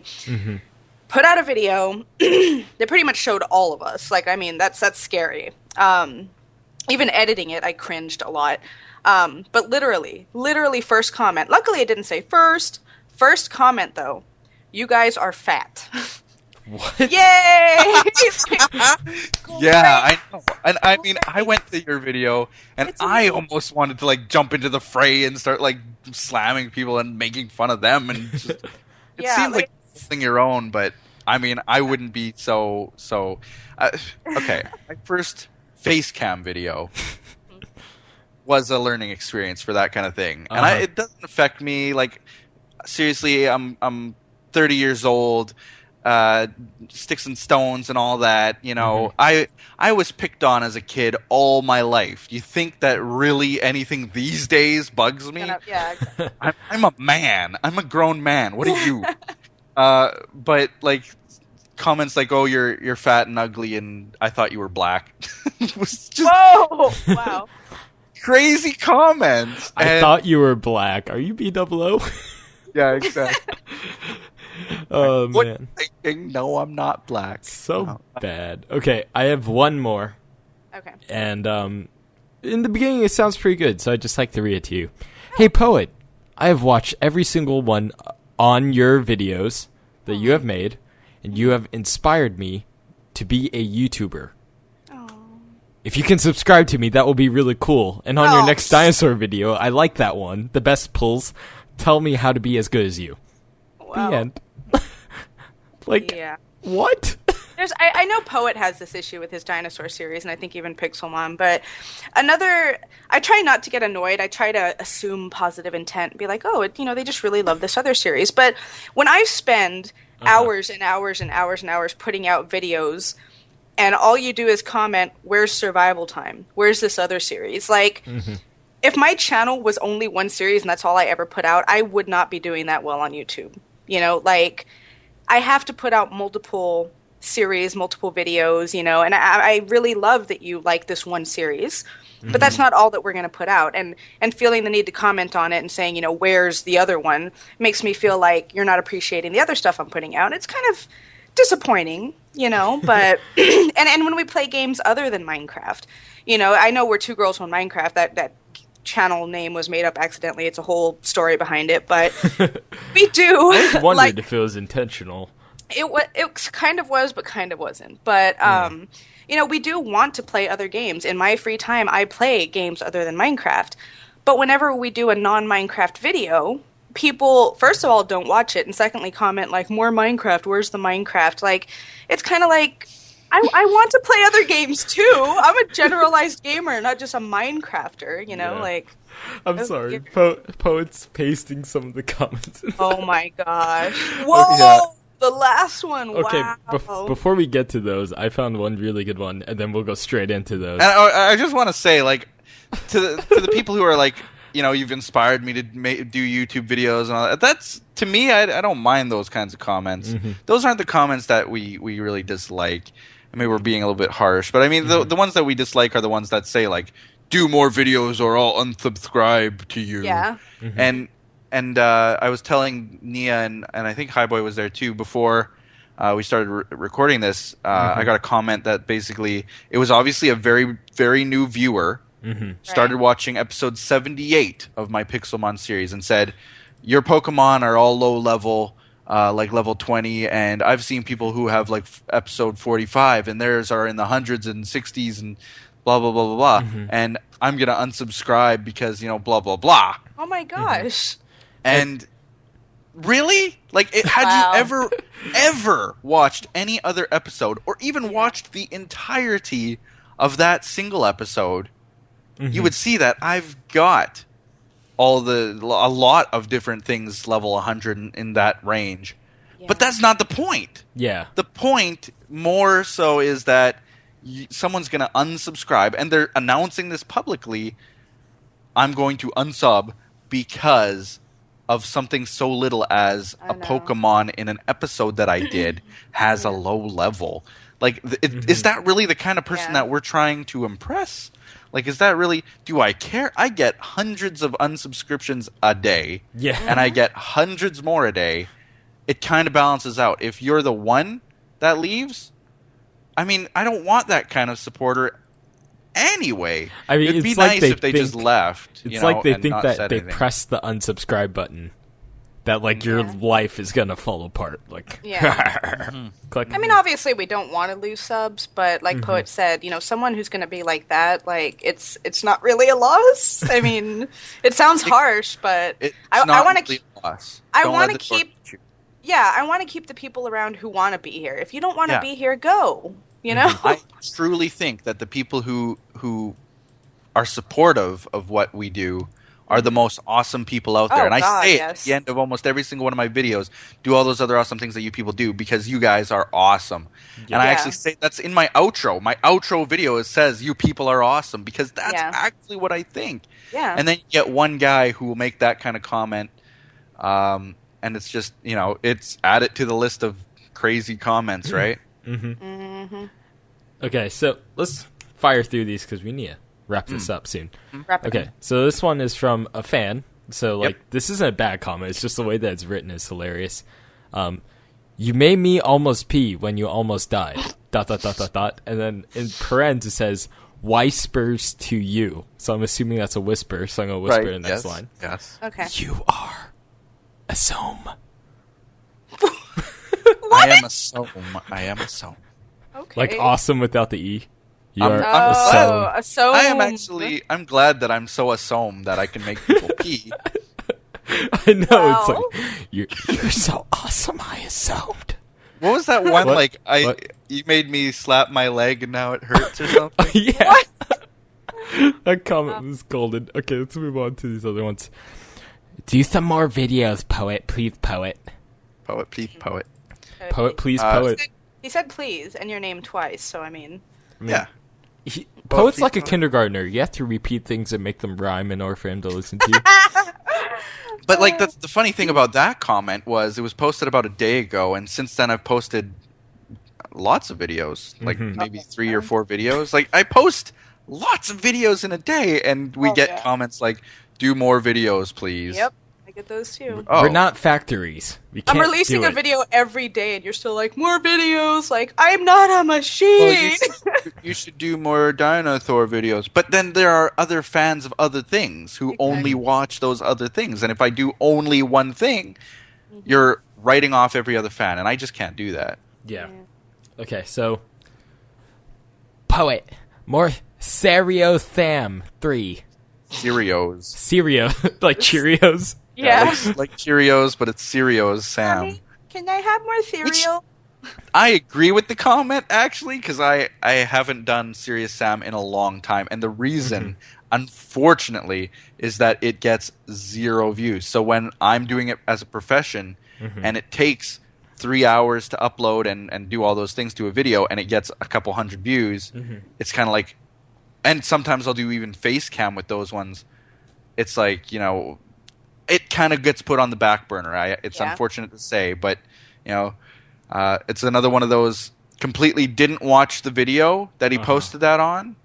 Speaker 3: put out a video that pretty much showed all of us. Like I mean that's scary. Even editing it, I cringed a lot. But literally first comment. Luckily, it didn't say first. First comment, though. You guys are fat.
Speaker 2: What?
Speaker 3: Yay!
Speaker 1: Yeah, I know. And I mean, I went to your video, and
Speaker 3: It's
Speaker 1: I
Speaker 3: amazing.
Speaker 1: almost wanted to like jump into the fray and start like slamming people and making fun of them, and just, it
Speaker 3: Yeah,
Speaker 1: seemed like
Speaker 3: like-
Speaker 1: something your own. But I mean, I wouldn't be so. Okay, my first face cam video was a learning experience for that kind of thing, and
Speaker 2: Uh-huh.
Speaker 1: it doesn't affect me. Like seriously, I'm 30 years old. Sticks and stones and all that, I was picked on as a kid all my life. Do you think that really anything these days bugs me?
Speaker 3: Yeah, exactly.
Speaker 1: I'm a man. I'm a grown man. What are you? But like comments like, "Oh, you're fat and ugly," and I thought you were black. It was just
Speaker 3: Whoa! Wow.
Speaker 1: crazy comments.
Speaker 2: I
Speaker 1: And-
Speaker 2: thought you were black. Are you B00?
Speaker 1: yeah, exactly.
Speaker 2: Oh
Speaker 1: What
Speaker 2: man,
Speaker 1: thinking? No, I'm not black.
Speaker 2: so bad. Okay, I have one more,
Speaker 3: Okay.
Speaker 2: and in the beginning it sounds pretty good, so I'd just like to read it to you. Hey, Poet, I have watched every single one on your videos that you have made, and you have inspired me to be a YouTuber.
Speaker 3: Oh.
Speaker 2: If you can subscribe to me, that will be really cool. And on your
Speaker 3: Oh.
Speaker 2: next dinosaur video, I like that one. The best pulls. Tell me how to be as good as you.
Speaker 3: Wow.
Speaker 2: The end. Like,
Speaker 3: Yeah.
Speaker 2: what?
Speaker 3: I know Poet has this issue with his dinosaur series, and I think even Pixelmon, but I try not to get annoyed. I try to assume positive intent and be like, oh, they just really love this other series. But when I spend hours and hours and hours and hours putting out videos, and all you do is comment, where's Survival Time? Where's this other series? Like, if my channel was only one series and that's all I ever put out, I would not be doing that well on YouTube. Like, I have to put out multiple series, multiple videos, and I really love that you like this one series, but that's not all that we're going to put out. And feeling the need to comment on it and saying, where's the other one, makes me feel like you're not appreciating the other stuff I'm putting out. It's kind of disappointing, but and when we play games other than Minecraft, I know we're 2Girls1Minecraft, that channel name was made up accidentally. It's a whole story behind it, but we do.
Speaker 2: I just wondered if it was intentional.
Speaker 3: It kind of was, but kind of wasn't. But we do want to play other games. In my free time, I play games other than Minecraft. But whenever we do a non-Minecraft video, people, first of all, don't watch it, and secondly, comment like, more Minecraft, where's the Minecraft? Like, it's kind of like, I want to play other games too. I'm a generalized gamer, not just a Minecrafter, like...
Speaker 2: I'm sorry, Poet's pasting some of the comments.
Speaker 3: Oh my gosh. Whoa! Yeah. The last one,
Speaker 2: okay,
Speaker 3: wow.
Speaker 2: Before we get to those, I found one really good one, and then we'll go straight into those.
Speaker 1: And I just want to say, like, to the people who are like, you've inspired me to do YouTube videos and all that. That's, to me, I don't mind those kinds of comments. Those aren't the comments that we really dislike. I mean, we're being a little bit harsh, but I mean, the ones that we dislike are the ones that say, like, do more videos or I'll unsubscribe to you.
Speaker 3: Yeah.
Speaker 1: And I was telling Niea, and I think HiBoy was there too, before we started recording this, I got a comment that basically, it was obviously a very, very new viewer, started watching episode 78 of my Pixelmon series and said, your Pokemon are all low level, like level 20, and I've seen people who have like episode 45, and theirs are in the hundreds and 60s and blah, blah, blah, blah, blah. And I'm going to unsubscribe because, blah, blah, blah.
Speaker 3: Oh my gosh.
Speaker 1: And really? Like, had you ever watched any other episode, or even watched the entirety of that single episode, you would see that I've got a lot of different things level 100 in that range. Yeah. But that's not the point.
Speaker 2: Yeah.
Speaker 1: The point more so is that someone's going to unsubscribe, and they're announcing this publicly. I'm going to unsub because of something so little as a Pokemon in an episode that I did has a low level. Like, is that really the kind of person that we're trying to impress? Like, is that really... Do I care? I get hundreds of unsubscriptions a day.
Speaker 2: Yeah.
Speaker 1: And I get hundreds more a day. It kind of balances out. If you're the one that leaves, I mean, I don't want that kind of supporter anyway.
Speaker 2: I mean,
Speaker 1: it'd be nice if they just left.
Speaker 2: It's like they think that they press the unsubscribe button, that like your life is gonna fall apart. Like,
Speaker 3: click. I mean, obviously we don't want to lose subs, but like Poet said, someone who's gonna be like that, like it's not really a loss. I mean, it sounds harsh, but I want to keep. I want to keep. Yeah, I want to keep the people around who want to be here. If you don't want to be here, go.
Speaker 1: I truly think that the people who are supportive of what we do are the most awesome people out there. And I say it at the end of almost every single one of my videos, do all those other awesome things that you people do, because you guys are awesome. Yeah. And I actually say that's in my outro. My outro video, it says, you people are awesome, because that's actually what I think.
Speaker 3: Yeah.
Speaker 1: And then you get one guy who will make that kind of comment, and it's just, it's added to the list of crazy comments, right?
Speaker 2: Okay, so let's fire through these because we need to wrap this up soon.
Speaker 3: Wrap it
Speaker 2: okay, so this one is from a fan. So, like, this isn't a bad comment. It's just the way that it's written is hilarious. You made me almost pee when you almost died. ... And then in parentheses it says, whispers to you. So I'm assuming that's a whisper. So I'm going to whisper the next line.
Speaker 1: Yes.
Speaker 3: Okay.
Speaker 2: You are a Somme.
Speaker 1: I am a Somme. I am a Somme.
Speaker 3: Okay.
Speaker 2: Like awesome without the E. You are
Speaker 3: a Somme.
Speaker 1: I am actually, I'm glad that I'm so a Somme that I can make people pee.
Speaker 2: I know, it's like, you're so awesome, I assumed.
Speaker 1: What was that one?
Speaker 2: What?
Speaker 1: Like
Speaker 2: What?
Speaker 1: you made me slap my leg and now it hurts or something.
Speaker 2: Yeah.
Speaker 3: What?
Speaker 2: That comment was golden. Okay, let's move on to these other ones. Do some more videos, poet. Please, poet.
Speaker 1: Poet, please, poet.
Speaker 2: Poet, please,
Speaker 1: Uh,
Speaker 2: poet.
Speaker 3: He said please, and your name twice, so I mean...
Speaker 2: I mean,
Speaker 1: Yeah.
Speaker 2: Poet's
Speaker 1: please,
Speaker 2: like a
Speaker 1: poet.
Speaker 2: kindergartner. You have to repeat things and make them rhyme in order for him to listen to you.
Speaker 1: But like the funny thing about that comment was it was posted about a day ago, and since then I've posted lots of videos, like maybe 3 or 4 videos. Like I post lots of videos in a day, and we get comments like, "Do more videos, please."
Speaker 3: Yep, I get those too.
Speaker 1: Oh.
Speaker 2: We're not factories. We can't
Speaker 3: I'm releasing
Speaker 2: do
Speaker 3: a
Speaker 2: it.
Speaker 3: video every day, and you're still like, more videos? Like, I'm not a machine!
Speaker 1: Well, you should do more dinosaur videos. But then there are other fans of other things who only watch those other things. And if I do only one thing, you're writing off every other fan, and I just can't do that.
Speaker 2: Yeah. Okay, so poet, more Serio Tham 3.
Speaker 1: Cheerios.
Speaker 2: Cereal, like Cheerios.
Speaker 3: Yeah.
Speaker 1: Like Cheerios, but it's Cereos, Sam.
Speaker 3: Mommy, can I have more cereal?
Speaker 1: I agree with the comment, actually, because I haven't done Serious Sam in a long time. And the reason, unfortunately, is that it gets 0 views. So when I'm doing it as a profession, and it takes 3 hours to upload and do all those things to a video, and it gets a couple hundred views, it's kind of like... And sometimes I'll do even face cam with those ones. It's like, it kind of gets put on the back burner. It's unfortunate to say, but, it's another one of those completely didn't watch the video that he posted that on,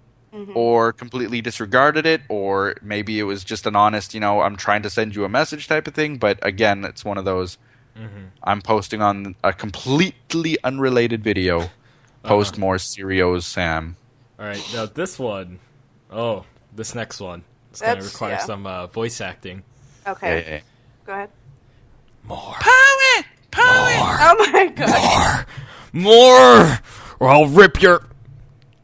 Speaker 1: or completely disregarded it, or maybe it was just an honest, I'm trying to send you a message type of thing. But again, it's one of those, I'm posting on a completely unrelated video. Post more Serios, Sam.
Speaker 2: All right, now this one. Oh, this next one. It's going to require some voice acting.
Speaker 3: Okay.
Speaker 1: Yeah.
Speaker 3: Go ahead.
Speaker 2: More.
Speaker 1: Poet!
Speaker 3: Oh my god.
Speaker 2: More! Or I'll rip your...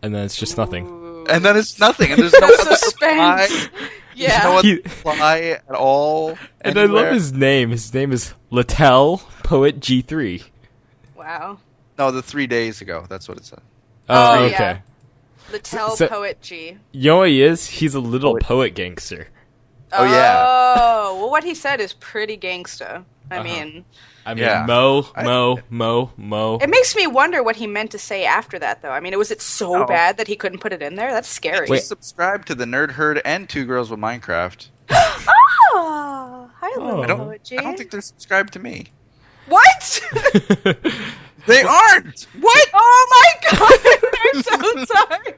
Speaker 2: And then it's just nothing.
Speaker 1: And then it's nothing, and there's no other reply.
Speaker 3: Suspense.
Speaker 1: There's no
Speaker 3: Yeah.
Speaker 1: other reply at all.
Speaker 2: And I love his name. His name is Littell Poet G3.
Speaker 3: Wow.
Speaker 1: No, the 3 days ago. That's what it said.
Speaker 2: Oh,
Speaker 3: Oh,
Speaker 2: okay.
Speaker 3: yeah. Littell
Speaker 2: So-
Speaker 3: Poet G.
Speaker 2: You know what he is? He's a little poet gangster.
Speaker 1: Oh, yeah.
Speaker 3: Oh, well, what he said is pretty gangsta. I mean,
Speaker 2: I mean,
Speaker 1: Yeah.
Speaker 2: Mo.
Speaker 3: it makes me wonder what he meant to say after that, though. I mean, was it so
Speaker 1: Oh.
Speaker 3: bad that he couldn't put it in there? That's scary.
Speaker 2: Wait.
Speaker 1: Subscribe to the Nerd Herd and 2Girls1Minecraft.
Speaker 3: Oh, hi, little
Speaker 2: I
Speaker 1: I
Speaker 3: Poet G.
Speaker 1: don't think they're subscribed to me.
Speaker 3: What?
Speaker 1: They aren't! What?
Speaker 3: Oh my god! I'm so sorry.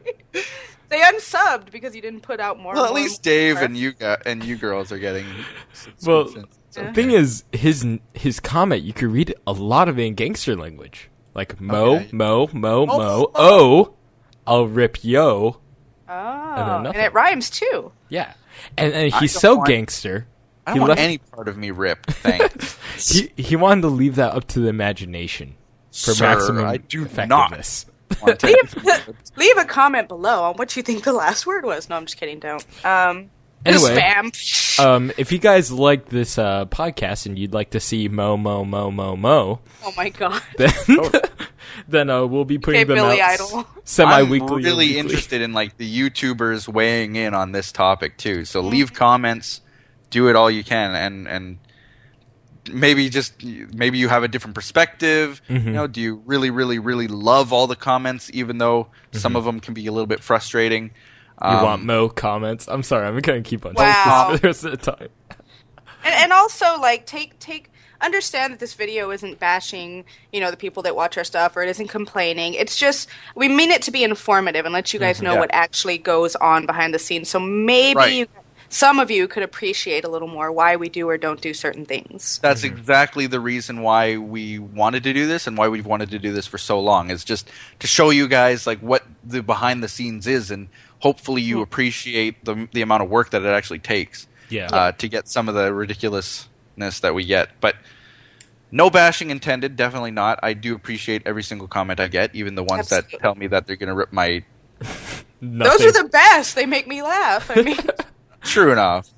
Speaker 3: They unsubbed because you didn't put out more.
Speaker 1: Well, at
Speaker 3: more-
Speaker 1: least Dave
Speaker 3: more.
Speaker 1: and you girls are getting
Speaker 2: Well,
Speaker 1: subscriptions.
Speaker 2: the thing is, his comment, you could read a lot of it in gangster language. Like,
Speaker 1: Okay.
Speaker 2: oh, I'll rip yo.
Speaker 3: Oh,
Speaker 2: nothing.
Speaker 3: and it rhymes too.
Speaker 2: Yeah. And he's
Speaker 1: don't
Speaker 2: so
Speaker 1: want-
Speaker 2: gangster.
Speaker 1: I
Speaker 2: He
Speaker 1: don't want
Speaker 2: left-
Speaker 1: any part of me ripped, thanks.
Speaker 2: He wanted to leave that up to the imagination for
Speaker 1: Sir,
Speaker 2: maximum
Speaker 1: I do
Speaker 2: effectiveness.
Speaker 1: Want to take-
Speaker 3: Leave a comment below on what you think the last word was. No, I'm just kidding. Don't.
Speaker 2: Anyway,
Speaker 3: Spam.
Speaker 2: if you guys like this podcast and you'd like to see Mo,
Speaker 3: Oh my god.
Speaker 2: then we'll be putting
Speaker 3: Okay,
Speaker 2: them
Speaker 3: Billy
Speaker 2: out
Speaker 3: Idol.
Speaker 2: semi-weekly.
Speaker 1: I'm
Speaker 2: or
Speaker 1: really
Speaker 2: weekly.
Speaker 1: interested in like the YouTubers weighing in on this topic too. So leave comments, do it all you can, and maybe you have a different perspective. Do you really, really, really love all the comments, even though some of them can be a little bit frustrating?
Speaker 2: You want Mo comments? I'm sorry, I'm gonna keep on
Speaker 3: Wow.
Speaker 2: doing this for the rest of the time.
Speaker 3: And also, like, understand that this video isn't bashing, the people that watch our stuff, or it isn't complaining. It's just, we mean it to be informative and let you guys know
Speaker 1: Yeah.
Speaker 3: what actually goes on behind the scenes. So maybe
Speaker 1: Right.
Speaker 3: some of you could appreciate a little more why we do or don't do certain things.
Speaker 1: That's exactly the reason why we wanted to do this and why we've wanted to do this for so long. Is just to show you guys like what the behind the scenes is, and hopefully you appreciate the amount of work that it actually takes to get some of the ridiculousness that we get. But no bashing intended, definitely not. I do appreciate every single comment I get, even the ones
Speaker 3: Absolutely.
Speaker 1: that tell me that they're going to rip my...
Speaker 3: Those are the best. They make me laugh. I mean,
Speaker 1: True enough.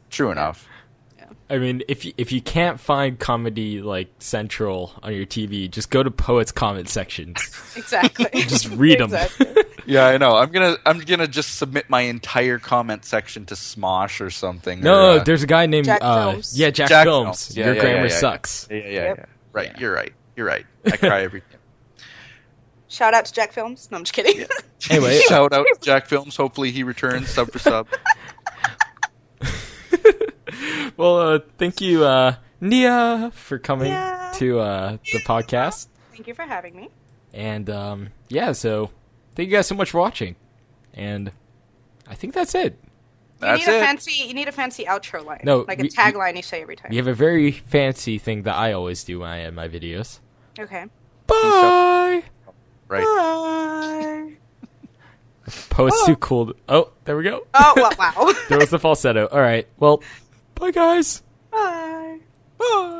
Speaker 2: I mean, if you can't find Comedy like Central on your TV, just go to Poet's comment sections.
Speaker 3: Exactly.
Speaker 2: Just read them.
Speaker 3: Exactly.
Speaker 1: Yeah, I know. I'm gonna just submit my entire comment section to Smosh or something.
Speaker 2: No,
Speaker 1: or,
Speaker 2: there's a guy named
Speaker 3: Jack Films.
Speaker 2: Yeah, Jack Films.
Speaker 1: Yeah,
Speaker 2: Your
Speaker 1: yeah,
Speaker 2: grammar
Speaker 1: yeah, yeah.
Speaker 2: sucks.
Speaker 1: Yeah.
Speaker 3: Yep.
Speaker 1: Right,
Speaker 2: Yeah.
Speaker 1: you're right. I cry every time.
Speaker 3: Shout out to Jack Films. No, I'm just kidding.
Speaker 2: Anyway,
Speaker 1: Shout out to Jack Films. Hopefully he returns sub for sub.
Speaker 2: well, thank you, Niea, for coming
Speaker 3: Yeah.
Speaker 2: to the podcast.
Speaker 3: Thank you for having me.
Speaker 2: And yeah, so thank you guys so much for watching. And I think that's it.
Speaker 1: That's
Speaker 3: you need
Speaker 1: it.
Speaker 3: You need a fancy outro line.
Speaker 2: No,
Speaker 3: like a
Speaker 2: we-
Speaker 3: tagline you say every time.
Speaker 2: We have a very fancy thing that I always do when I end my videos.
Speaker 3: Okay.
Speaker 2: Bye!
Speaker 1: Right.
Speaker 3: Bye.
Speaker 2: Poet's too cool. Oh, there we go.
Speaker 3: Oh, wow.
Speaker 2: There was the falsetto. All right. Well, bye, guys.
Speaker 3: Bye.
Speaker 1: Bye.